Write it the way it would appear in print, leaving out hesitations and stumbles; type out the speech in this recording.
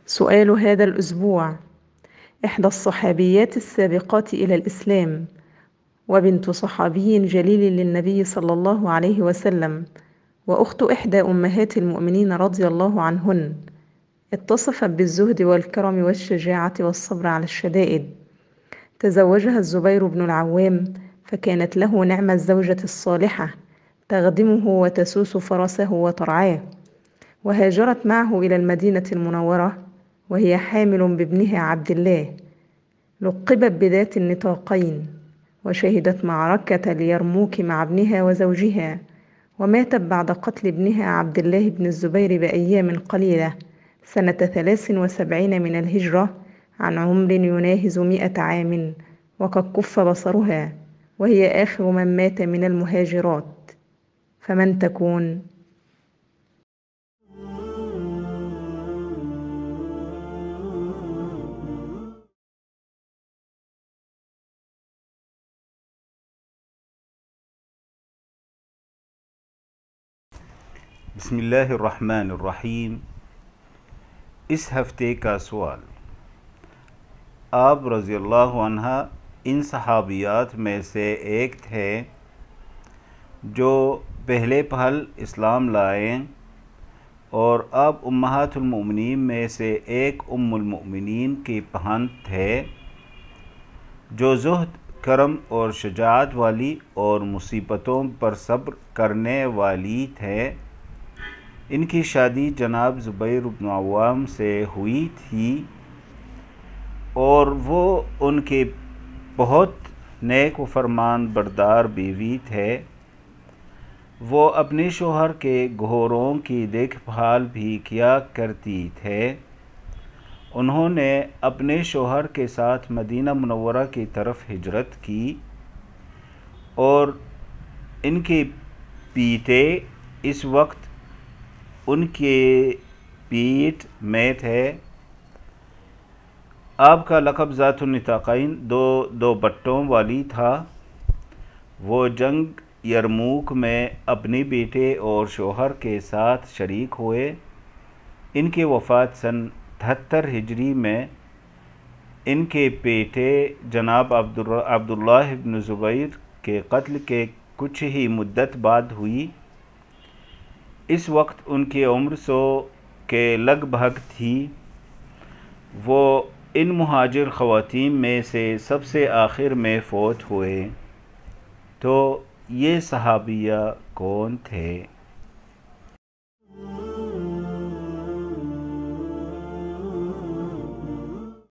سؤال هذا الأسبوع: إحدى الصحابيات السابقات إلى الإسلام وبنت صحابي جليل للنبي صلى الله عليه وسلم وأخت إحدى أمهات المؤمنين رضي الله عنهن، اتصفت بالزهد والكرم والشجاعة والصبر على الشدائد. تزوجها الزبير بن العوام، فكانت له نعم الزوجة الصالحة، تخدمه وتسوس فرسه وترعاه. وهاجرت معه إلى المدينة المنورة وهي حامل بابنها عبد الله. لقبت بذات النطاقين، وشهدت معركة اليرموك مع ابنها وزوجها، وماتت بعد قتل ابنها عبد الله بن الزبير بأيام قليلة سنة 73 من الهجرة، عن عمر يناهز 100 عام، وقد كف بصرها، وهي آخر من مات من المهاجرات. فمن تكون؟ بسم اللہ الرحمن الرحیم۔ اس ہفتے کا سوال: آپ رضی اللہ عنہ ان صحابیات میں سے ایک تھے جو پہلے پہل اسلام لائیں، اور آپ امہات المؤمنین میں سے ایک ام المؤمنین کی پہن تھے جو زہد، کرم اور شجاعت والی اور مصیبتوں پر صبر کرنے والی تھے۔ ان کی شادی جناب زبیر بن عوام سے ہوئی تھی اور وہ ان کے بہت نیک و فرمان بردار بیوی تھے۔ وہ اپنے شوہر کے گھوڑوں کی دیکھ بھال بھی کیا کرتی تھے۔ انہوں نے اپنے شوہر کے ساتھ مدینہ منورہ کی طرف ہجرت کی اور ان کے بیٹے اس وقت ان کے پیٹ میں تھے۔ آپ کا لقب ذات النطاقین دو بٹوں والی تھا۔ وہ جنگ یرموک میں اپنے بیٹے اور شوہر کے ساتھ شریک ہوئے۔ ان کی وفات سن 73 ہجری میں ان کے بیٹے جناب عبداللہ بن زبیر کے قتل کے کچھ ہی مدت بعد ہوئی۔ اس وقت ان کی عمر 100 کے لگ بھگ تھی۔ وہ ان مہاجر خواتین میں سے سب سے آخر میں فوت ہوئے۔ تو یہ صحابیہ کون تھے؟